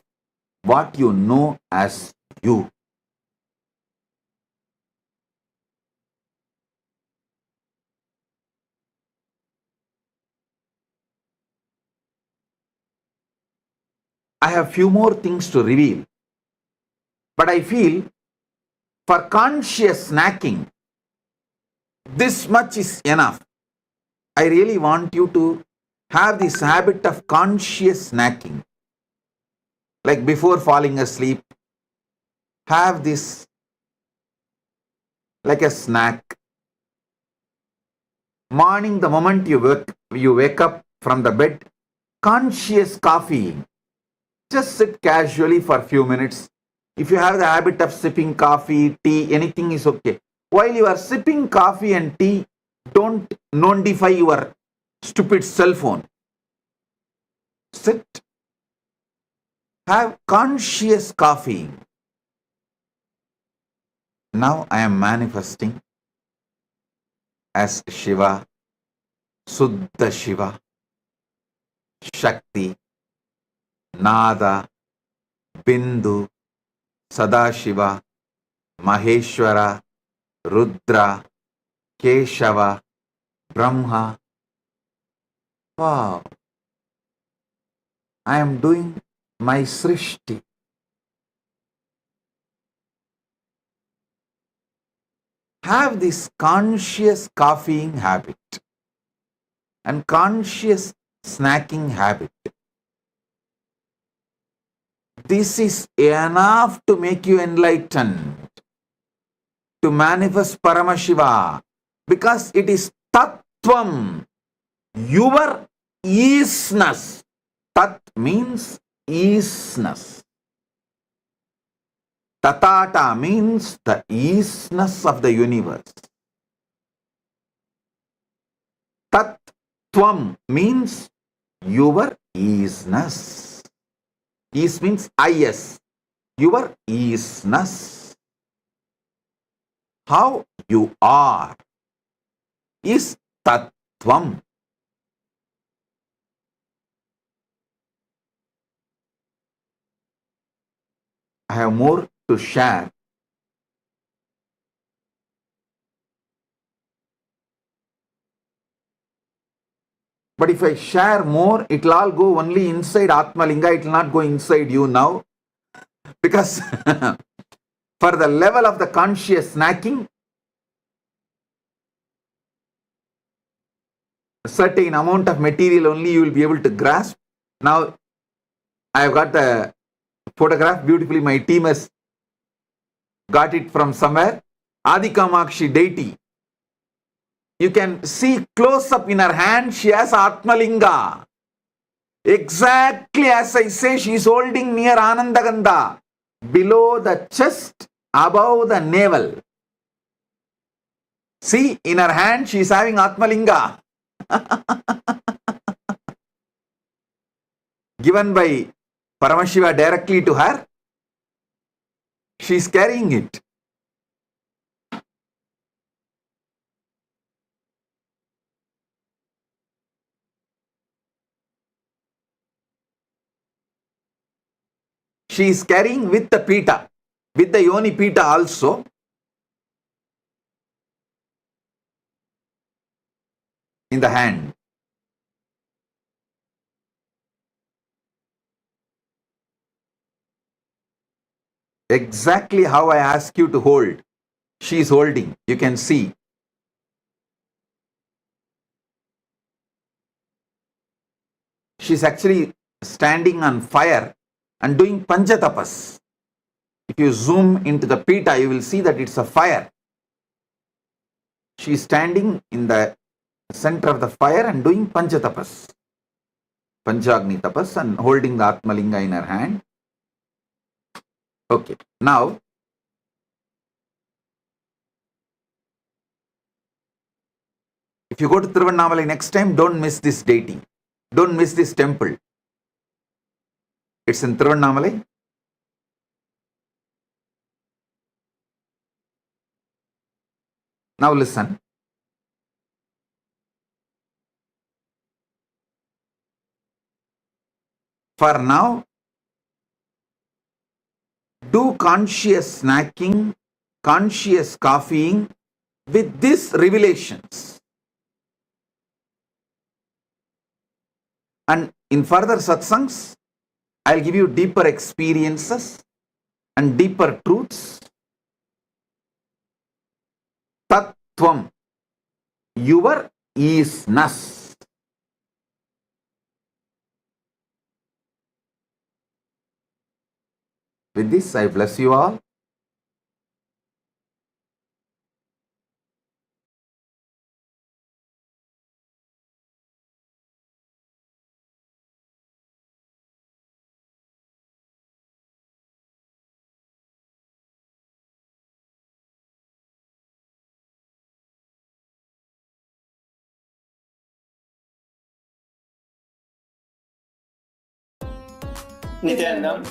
what you know as you. I have few more things to reveal, but I feel for conscious snacking, this much is enough. I really want you to have this habit of conscious snacking. Like before falling asleep, have this like a snack. Morning, the moment you wake up from the bed, conscious coffee. Just sit casually for a few minutes. If you have the habit of sipping coffee, tea, anything is okay. While you are sipping coffee and tea, don't notify your stupid cell phone. Sit. Have conscious coffee. Now I am manifesting as Shiva, Suddha Shiva, Shakti, Nada, Bindu, Sadashiva, Maheshwara, Rudra, Keshava, Brahma. Wow! I am doing my Srishti. Have this conscious coffeeing habit and conscious snacking habit. This is enough to make you enlightened, to manifest Paramashiva, because it is Tattvam. Your isness. Tat means isness. Tatata means the isness of the universe. Tat Tvam means your isness. Is means is. Your isness. How you are is Tattvam. I have more to share. But if I share more, it will all go only inside Atmalinga. It will not go inside you now. Because for the level of the conscious snacking, a certain amount of material only you will be able to grasp. Now, I have got the photograph beautifully. My team has got it from somewhere. Adi Kamakshi deity. You can see close up in her hand, she has Atmalinga. Exactly as I say, she is holding near Anandagandha. Below the chest, above the navel. See, in her hand, she is having Atmalinga. Given by Paramashiva directly to her, she is carrying it. She is carrying with the pita, with the yoni pita also. In the hand. Exactly how I ask you to hold. She is holding. You can see. She is actually standing on fire and doing panchatapas. If you zoom into the pita, you will see that it's a fire. She is standing in the center of the fire and doing panchatapas. Panchagni tapas and holding the Atmalinga in her hand. Okay. Now, if you go to Tiruvannamalai next time, don't miss this deity. Don't miss this temple. It's in Tiruvannamalai. Now listen. For now, do conscious snacking, conscious coffeeing with these revelations. And in further satsangs, I'll give you deeper experiences and deeper truths. Tattvam, your isness. With this, I bless you all. Nithyananda,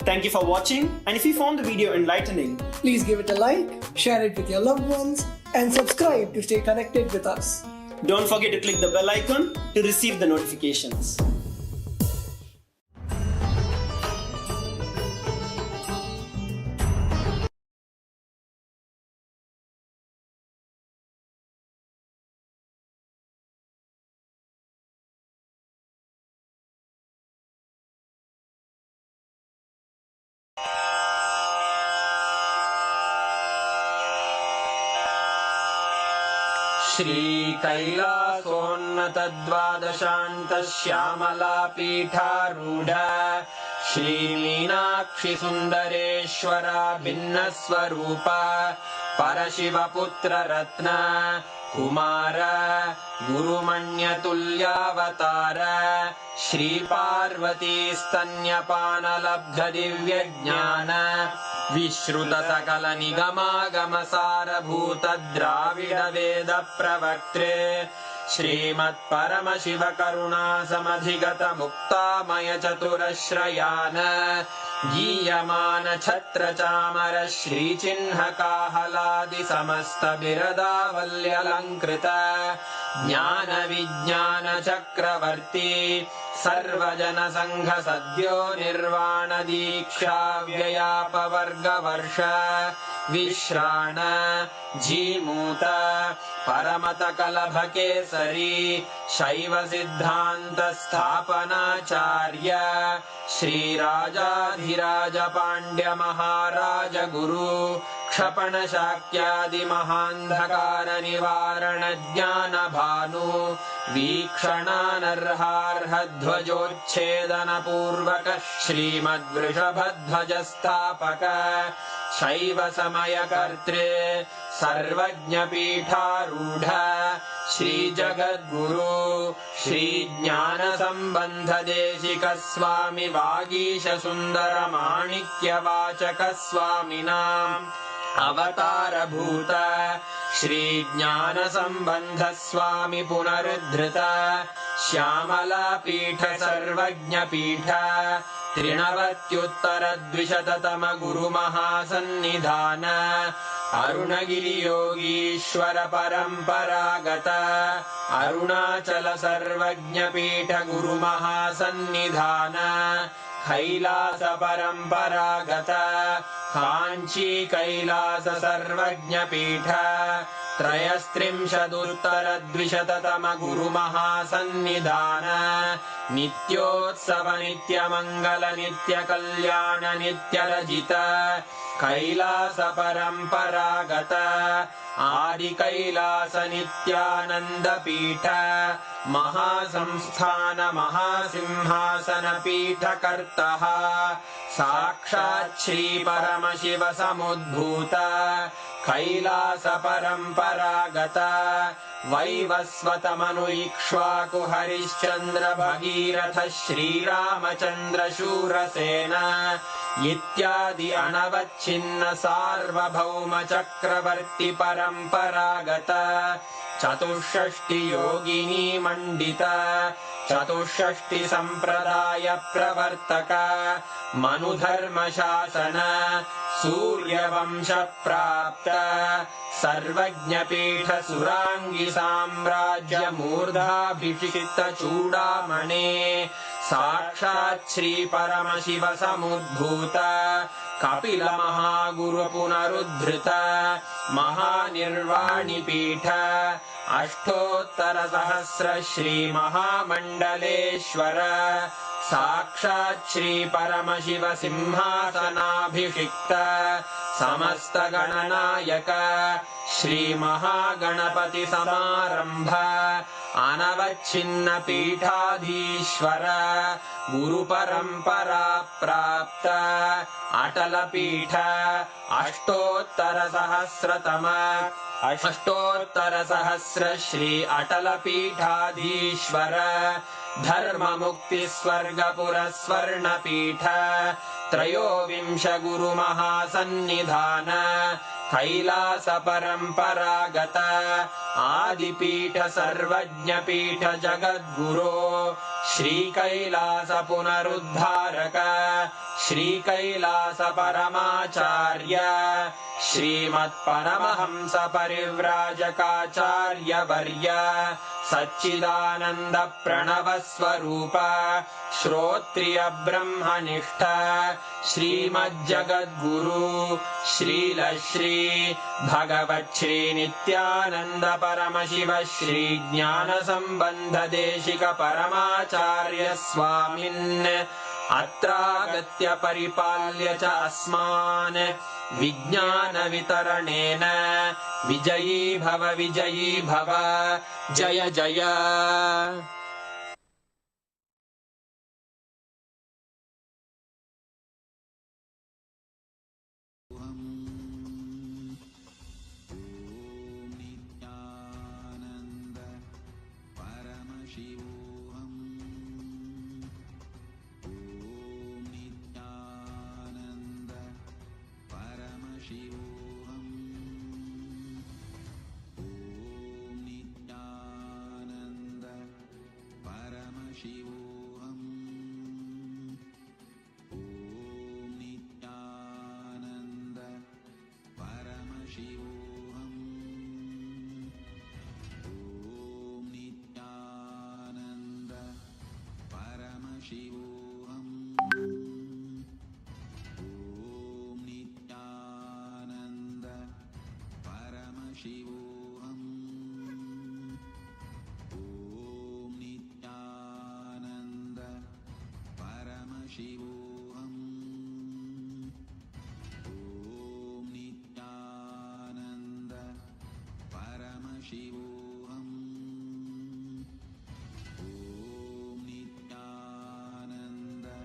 thank you for watching, and if you found the video enlightening, please give it a like, share it with your loved ones, and subscribe to stay connected with us. Don't forget to click the bell icon to receive the notifications. Shri कैलासोन्नतद्वादशान्तश्यामला पीठारूढ Shri Meenakshi सुन्दरेश्वरा भिन्नस्वरूप परशिवपुत्र रत्न कुमार गुरुमण्यतुल्यावतार श्रीपार्वतीस्तन्यपानलब्धदिव्यज्ञान विश्रुतसकलनिगमागमसारभूतद्राविडवेदप्रवक्त्रे श्रीमत्परमशिवकरुणासमधिगतमुक्तामयचतुरश्रयान् गीयमानछत्रचामर श्रीचिह्नकाहलादिसमस्तबिरदावल्यलङ्कृत ज्ञानविज्ञानचक्रवर्ती सर्वजनसङ्घसद्यो निर्वाणदीक्षाव्ययापवर्गवर्ष विश्राण जीमूत परमतकलभकेसरी शैवसिद्धान्तस्थापनाचार्य श्रीराजाधिराजपाण्ड्यमहाराज गुरु क्षपणशाक्यादिमहान्धकारनिवारणज्ञानभानु वीक्षणानर्हार्हध्वजोच्छेदनपूर्वक श्रीमद्वृषभध्वजस्थापक शैवसमयकर्त्रे सर्वज्ञपीठारूढ श्रीजगद्गुरु श्रीज्ञानसम्बन्धदेशिकस्वामि वागीशसुन्दरमाणिक्यवाचकस्वामिनाम् अवतारभूत श्रीज्ञानसम्बन्धस्वामि पुनरुद्धृत श्यामलापीठ सर्वज्ञपीठ त्रिनवत्युत्तरद्विशततम गुरुमहासन्निधान अरुणगिरियोगीश्वर परम्परागत अरुणाचल सर्वज्ञपीठ गुरुमहासन्निधान कैलास परम्परागत काञ्ची कैलास सर्वज्ञपीठ त्रयस्त्रिंशदुत्तरद्विशततम गुरुमहासन्निधान नित्योत्सव नित्यमङ्गल नित्यकल्याण नित्यरजित कैलास परम्परागत आदिकैलास नित्यानन्दपीठ महासंस्थान महासिंहासन पीठकर्तः साक्षात् श्री परमशिव समुद्भूत कैलास परम्परागत वैवस्वतमनु इक्ष्वाकु हरिश्चन्द्र भगीरथ श्रीरामचन्द्र शूरसेन इत्यादि अनवच्छिन्न सार्वभौम चक्रवर्ति परम्परागत चतुष्षष्टि योगिनी मण्डित चतुष्षष्टि सम्प्रदाय प्रवर्तक मनुधर्मशासन सूर्यवंश प्राप्त सर्वज्ञपीठ सुराङ्गी साम्राज्य मूर्धाभिषिक्त चूडामणे साक्षात् श्री परमशिव समुद्भूत कपिल महागुरु पुनरुद्धृत महानिर्वाणिपीठ अष्टोत्तर सहस्र श्री महामण्डलेश्वर साक्षात् श्री परमशिव सिंहासनाभिषिक्त समस्त गणनायक श्री महागणपति समारंभ अनवच्छिन्न पीठाधीश्वर गुरु परंपरा प्राप्त अटल पीठ अष्टोत्तर सहस्र श्री अटल पीठाधीश्वर धर्म मुक्ति स्वर्गपुर स्वर्ण पीठ त्रयोविंश गुरु महासन्निधान कैलास परम्परागत आदिपीठ सर्वज्ञपीठ जगद्गुरो श्री कैलास पुनरुद्धारक श्री कैलास परमाचार्य श्रीमत्परमहंस परिव्राजकाचार्य वर्य सच्चिदानंद प्रणव स्वरूप श्रोत्रिय ब्रह्मनिष्ठ श्रीमज्जगद्गुरु श्रील श्री भगवत् श्री नित्यानंद परमशिव श्री ज्ञान संबंध देशिक परमाचार्य स्वामिन् अत्रागत्य परिपाल्य च अस्मान् विज्ञान वितरणेन विजयी भव जय जय। Shivoham. Om Nithyananda Paramashivoham. Om Nithyananda Paramashivoham. Om Nithyananda Paramashivoham. Om Nithyananda Paramashivoham. Om Nithyananda Paramashivoham. Om Nithyananda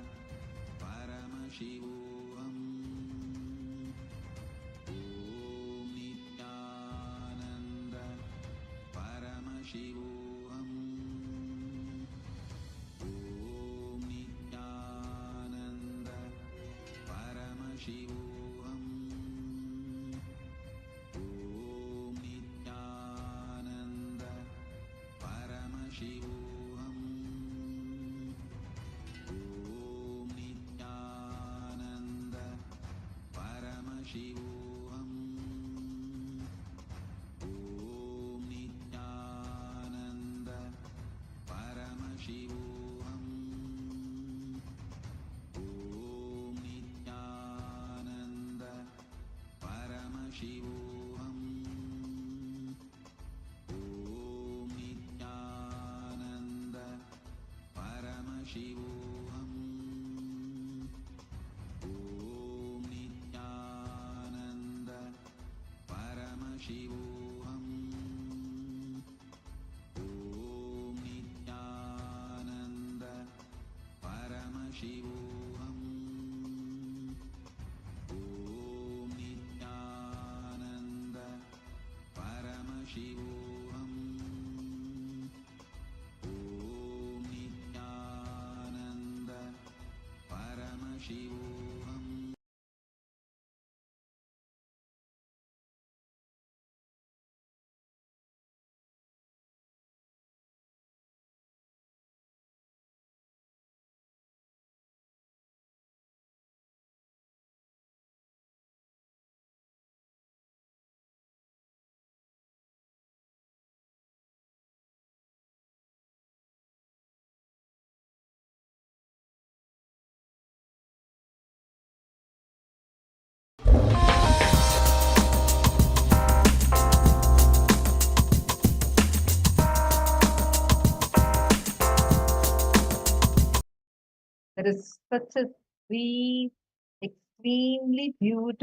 Paramashivoham. Om Nithyananda Paramashivoham. Om Nithyananda Paramashivoham. Om Nithyananda Paramashivoham. Om Nithyananda Paramashivoham. Om Nithyananda Paramashivoham. Om Nithyananda Paramashivoham. Om Nithyananda Paramashivoham. Om Nithyananda Paramashivoham. Om Nithyananda Paramashivoham. Om Nithyananda Paramashivoham. Om Nithyananda Paramashivoham. There is such a sweet, extremely beautiful